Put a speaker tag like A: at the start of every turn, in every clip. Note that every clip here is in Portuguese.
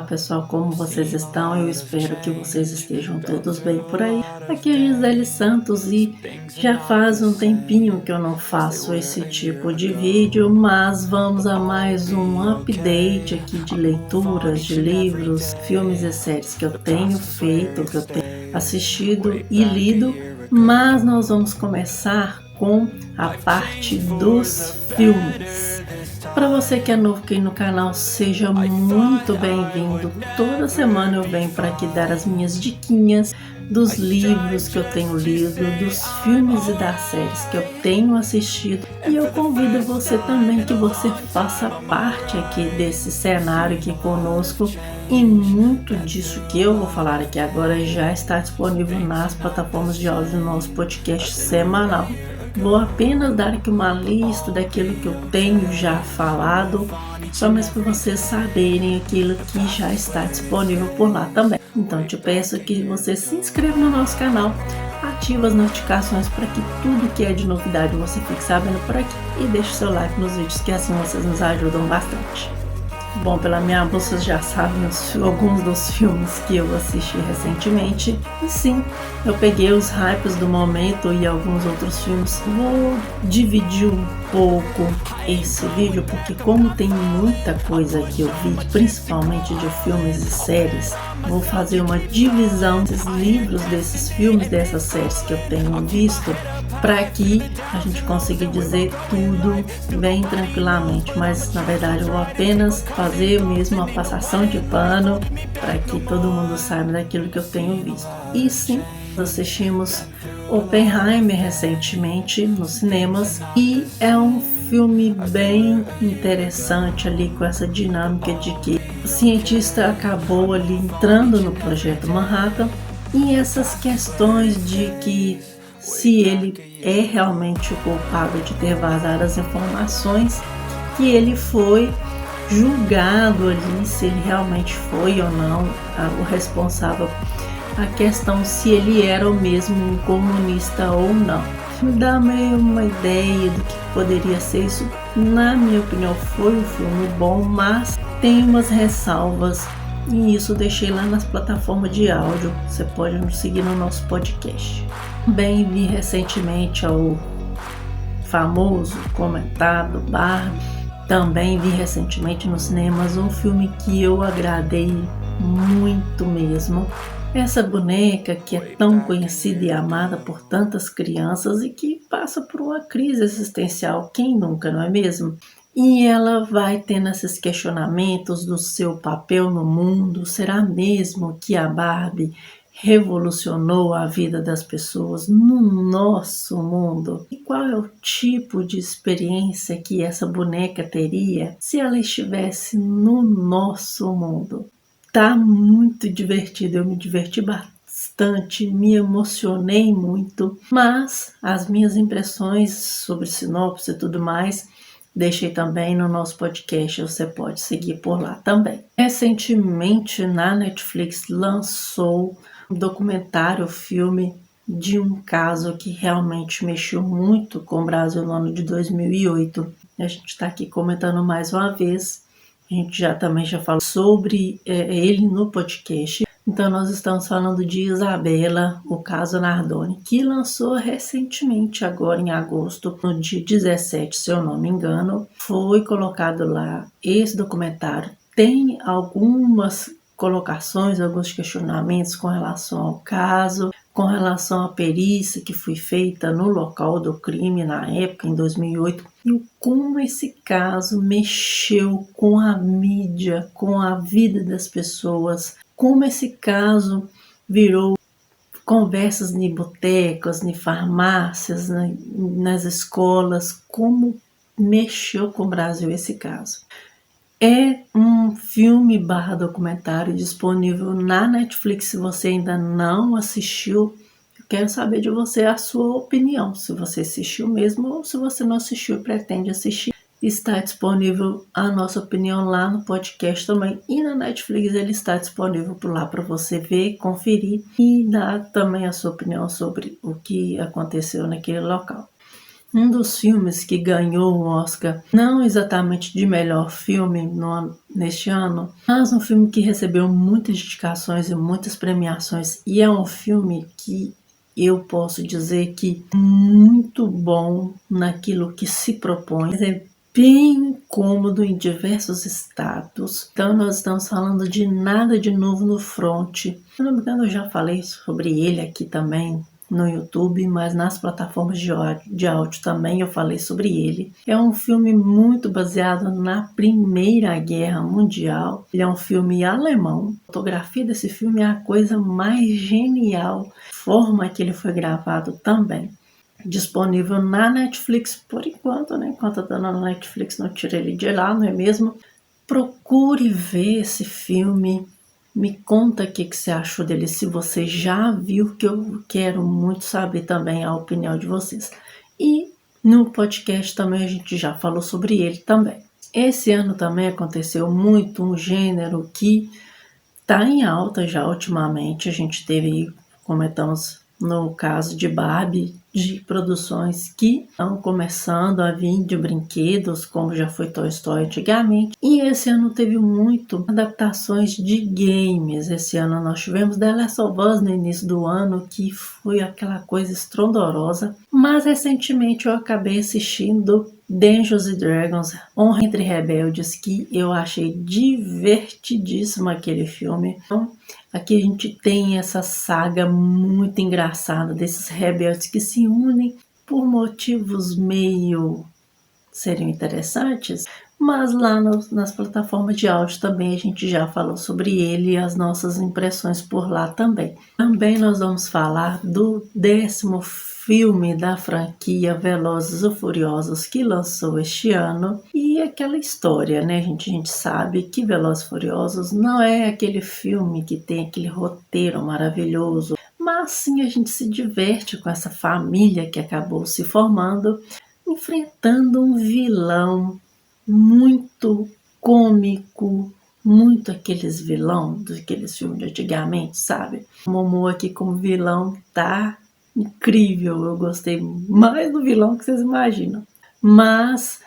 A: pessoal, como vocês estão? Eu espero que vocês estejam todos bem por aí. Aqui é a Gisele Santos e já faz um tempinho que eu não faço esse tipo de vídeo, mas vamos a mais um update aqui de leituras, de livros, filmes e séries que eu tenho feito, que eu tenho assistido e lido, mas nós vamos começar com a parte dos filmes. Para você que é novo aqui no canal, seja muito bem-vindo. Toda semana eu venho para aqui dar as minhas diquinhas dos livros que eu tenho lido, dos filmes e das séries que eu tenho assistido. E eu convido você também que você faça parte aqui desse cenário aqui conosco. E muito disso que eu vou falar aqui agora já está disponível nas plataformas de áudio do nosso podcast semanal. Vou apenas dar aqui uma lista daquilo que eu tenho já falado, só mais para vocês saberem aquilo que já está disponível por lá também. Então te peço que você se inscreva no nosso canal, ative as notificações para que tudo que é de novidade você fique sabendo por aqui e deixe seu like nos vídeos, que assim vocês nos ajudam bastante. Bom, pela minha voz vocês já sabem alguns dos filmes que eu assisti recentemente. E sim, eu peguei os hypes do momento e alguns outros filmes. Vou dividir um pouco esse vídeo, porque como tem muita coisa que eu vi, principalmente de filmes e séries, vou fazer uma divisão desses livros, desses filmes, dessas séries que eu tenho visto, para que a gente consiga dizer tudo bem tranquilamente. Mas na verdade eu vou apenas fazer mesmo uma passação de pano para que todo mundo saiba daquilo que eu tenho visto. E sim, assistimos Oppenheimer recentemente nos cinemas e é um filme bem interessante ali, com essa dinâmica de que o cientista acabou ali entrando no projeto Manhattan e essas questões de que se ele é realmente o culpado de ter vazado as informações, que ele foi julgado ali, se ele realmente foi ou não o responsável, a questão se ele era o mesmo um comunista ou não. Me dá meio uma ideia do que poderia ser isso. Na minha opinião foi um filme bom, mas tem umas ressalvas, e isso deixei lá nas plataformas de áudio. Você pode nos seguir no nosso podcast. Também vi recentemente o famoso, comentado Barbie. Também vi recentemente nos cinemas um filme que eu agradei muito mesmo. Essa boneca que é tão conhecida e amada por tantas crianças e que passa por uma crise existencial, quem nunca, não é mesmo? E ela vai tendo esses questionamentos do seu papel no mundo. Será mesmo que a Barbie revolucionou a vida das pessoas no nosso mundo? E qual é o tipo de experiência que essa boneca teria se ela estivesse no nosso mundo? Tá muito divertido, eu me diverti bastante, me emocionei muito, mas as minhas impressões sobre sinopse e tudo mais deixei também no nosso podcast, você pode seguir por lá também. Recentemente na Netflix lançou um documentário, filme de um caso que realmente mexeu muito com o Brasil no ano de 2008. A gente está aqui comentando mais uma vez. A gente também já falou sobre ele no podcast. Então nós estamos falando de Isabela, o caso Nardoni, que lançou recentemente, agora em agosto, no dia 17, se eu não me engano. Foi colocado lá esse documentário. Tem algumas colocações, alguns questionamentos com relação ao caso, com relação à perícia que foi feita no local do crime na época, em 2008, e como esse caso mexeu com a mídia, com a vida das pessoas, como esse caso virou conversas em botecas, em farmácias, nas escolas, como mexeu com o Brasil esse caso. É um filme / documentário disponível na Netflix. Se você ainda não assistiu, eu quero saber de você a sua opinião. Se você assistiu mesmo ou se você não assistiu e pretende assistir. Está disponível a nossa opinião lá no podcast também. E na Netflix ele está disponível por lá para você ver, conferir e dar também a sua opinião sobre o que aconteceu naquele local. Um dos filmes que ganhou o Oscar, não exatamente de melhor filme neste ano, mas um filme que recebeu muitas indicações e muitas premiações, e é um filme que eu posso dizer que muito bom naquilo que se propõe. É bem incômodo em diversos estados. Então nós estamos falando de Nada de Novo no Front. Se não me engano, eu já falei sobre ele aqui também no YouTube, mas nas plataformas de áudio também eu falei sobre ele. É um filme muito baseado na Primeira Guerra Mundial. Ele é um filme alemão. A fotografia desse filme é a coisa mais genial. A forma que ele foi gravado também. Disponível na Netflix por enquanto, né? Enquanto tá na Netflix, não tira ele de lá, não é mesmo? Procure ver esse filme. Me conta o que você achou dele, se você já viu, que eu quero muito saber também a opinião de vocês. E no podcast também a gente já falou sobre ele também. Esse ano também aconteceu muito um gênero que está em alta já ultimamente. A gente teve, comentamos no caso de Barbie, de produções que estão começando a vir de brinquedos, como já foi Toy Story antigamente. E esse ano teve muito adaptações de games. Esse ano nós tivemos The Last of Us no início do ano, que foi aquela coisa estrondorosa. Mas recentemente eu acabei assistindo Dungeons & Dragons, Honra entre Rebeldes, que eu achei divertidíssimo aquele filme. Então, aqui a gente tem essa saga muito engraçada desses rebeldes que se unem por motivos meio seriam interessantes, mas lá nas plataformas de áudio também a gente já falou sobre ele e as nossas impressões por lá também. Também nós vamos falar do 10º filme da franquia Velozes e Furiosos que lançou este ano. E aquela história, né, gente? A gente sabe que Velozes e Furiosos não é aquele filme que tem aquele roteiro maravilhoso, mas sim a gente se diverte com essa família que acabou se formando, enfrentando um vilão muito cômico, muito aqueles vilão daqueles filmes de antigamente, sabe? O Momoa aqui como vilão tá incrível, eu gostei mais do vilão que vocês imaginam. Mas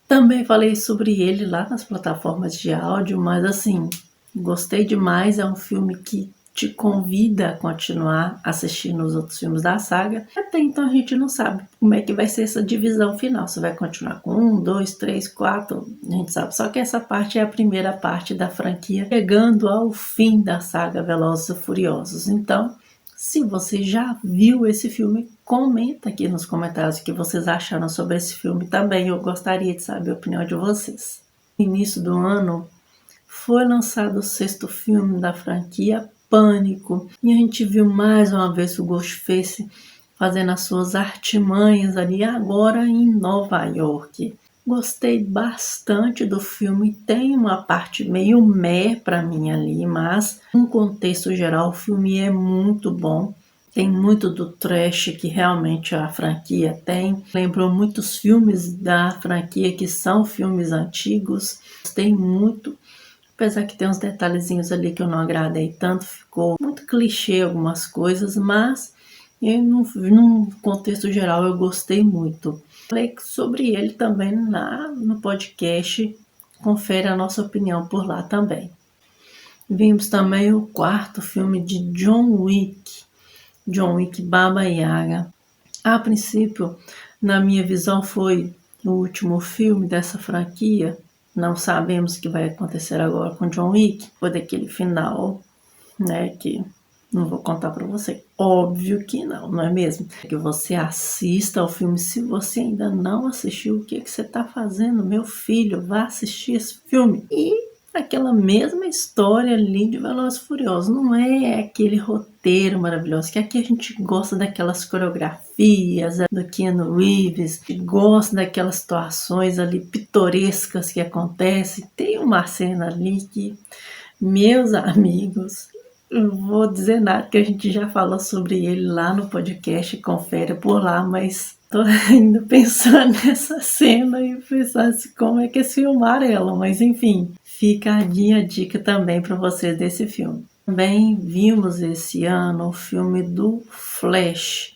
A: também falei sobre ele lá nas plataformas de áudio, mas assim, gostei demais, é um filme que te convida a continuar assistindo os outros filmes da saga. Até então a gente não sabe como é que vai ser essa divisão final, se vai continuar com 1, 2, 3, 4, a gente sabe. Só que essa parte é a primeira parte da franquia, chegando ao fim da saga Velozes e Furiosos. Então, se você já viu esse filme, comenta aqui nos comentários o que vocês acharam sobre esse filme também. Eu gostaria de saber a opinião de vocês. No início do ano, foi lançado o 6º filme da franquia, Pânico. E a gente viu mais uma vez o Ghostface fazendo as suas artimanhas ali, agora em Nova York. Gostei bastante do filme, tem uma parte meio meh pra mim ali, mas no contexto geral o filme é muito bom. Tem muito do trash que realmente a franquia tem. Lembrou muitos filmes da franquia que são filmes antigos. Gostei muito. Apesar que tem uns detalhezinhos ali que eu não agradei tanto, ficou muito clichê algumas coisas, mas num contexto geral eu gostei muito. Falei sobre ele também no podcast, confere a nossa opinião por lá também. Vimos também o 4º filme de John Wick Baba Yaga. A princípio, na minha visão, foi o último filme dessa franquia. Não sabemos o que vai acontecer agora com John Wick. Foi daquele final, né, que não vou contar pra você. Óbvio que não é mesmo? Que você assista ao filme. Se você ainda não assistiu, o que você tá fazendo? Meu filho, vá assistir esse filme. E aquela mesma história ali de Velozes e Furiosos. Não é aquele roteiro maravilhoso, que aqui a gente gosta daquelas coreografias do Keanu Reeves, gosta daquelas situações ali pitorescas que acontecem. Tem uma cena ali que, meus amigos, não vou dizer nada, que a gente já falou sobre ele lá no podcast, confere por lá, mas tô ainda pensando nessa cena e pensando assim, como é que eles filmaram ela, mas enfim, fica a dica também para vocês desse filme. Também vimos esse ano o filme do Flash,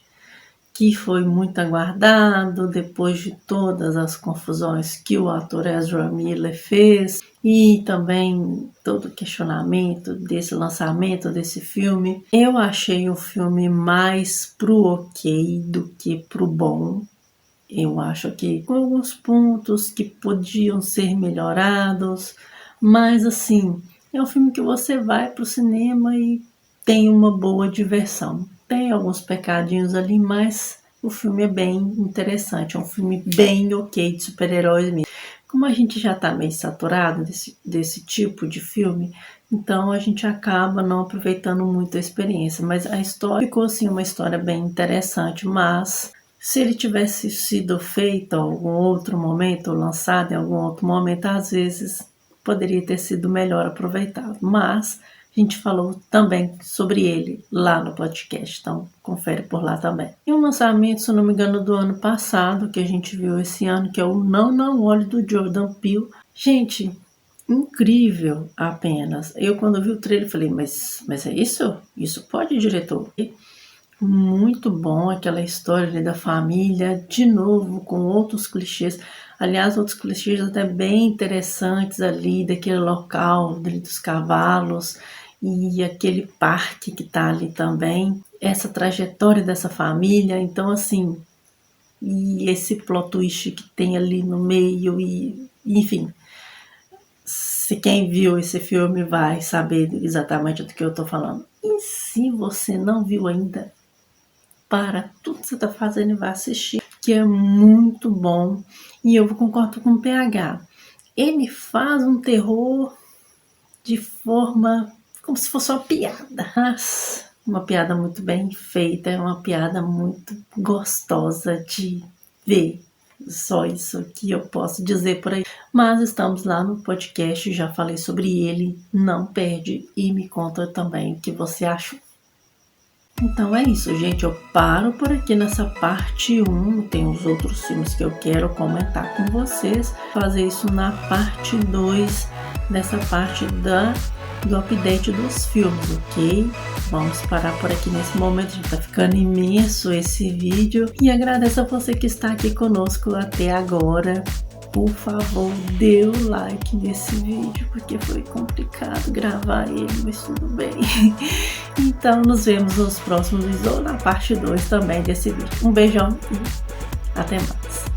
A: que foi muito aguardado depois de todas as confusões que o ator Ezra Miller fez e também todo o questionamento desse lançamento desse filme. Eu achei o filme mais pro ok do que pro bom. Eu acho que com alguns pontos que podiam ser melhorados, mas assim, é um filme que você vai pro cinema e tem uma boa diversão. Tem alguns pecadinhos ali, mas o filme é bem interessante. É um filme bem ok de super-heróis mesmo. Como a gente já tá meio saturado desse tipo de filme, então a gente acaba não aproveitando muito a experiência. Mas a história ficou assim, uma história bem interessante, mas se ele tivesse sido feito em algum outro momento, ou lançado em algum outro momento, às vezes poderia ter sido melhor aproveitado. Mas a gente falou também sobre ele lá no podcast, então confere por lá também. E um lançamento, se não me engano, do ano passado, que a gente viu esse ano, que é o Não Olhe, do Jordan Peele. Gente, incrível apenas. Eu, quando vi o trailer, falei, mas é isso? Isso pode, diretor? Muito bom aquela história ali da família, de novo com outros clichês, aliás, outros clichês até bem interessantes ali, daquele local ali dos cavalos e aquele parque que tá ali também, essa trajetória dessa família, então assim, e esse plot twist que tem ali no meio e enfim, se quem viu esse filme vai saber exatamente do que eu tô falando. E se você não viu ainda, para tudo que você está fazendo e vai assistir, que é muito bom. E eu concordo com o PH. Ele faz um terror de forma como se fosse uma piada. Uma piada muito bem feita, é uma piada muito gostosa de ver. Só isso que eu posso dizer por aí. Mas estamos lá no podcast, já falei sobre ele. Não perde e me conta também o que você achou. Então é isso, gente. Eu paro por aqui nessa parte 1. Tem os outros filmes que eu quero comentar com vocês. Fazer isso na parte 2, dessa parte do update dos filmes, ok? Vamos parar por aqui nesse momento. Já tá ficando imenso esse vídeo. E agradeço a você que está aqui conosco até agora. Por favor, dê o like nesse vídeo, porque foi complicado gravar ele, mas tudo bem. Então, nos vemos nos próximos vídeos ou na parte 2 também desse vídeo. Um beijão e até mais.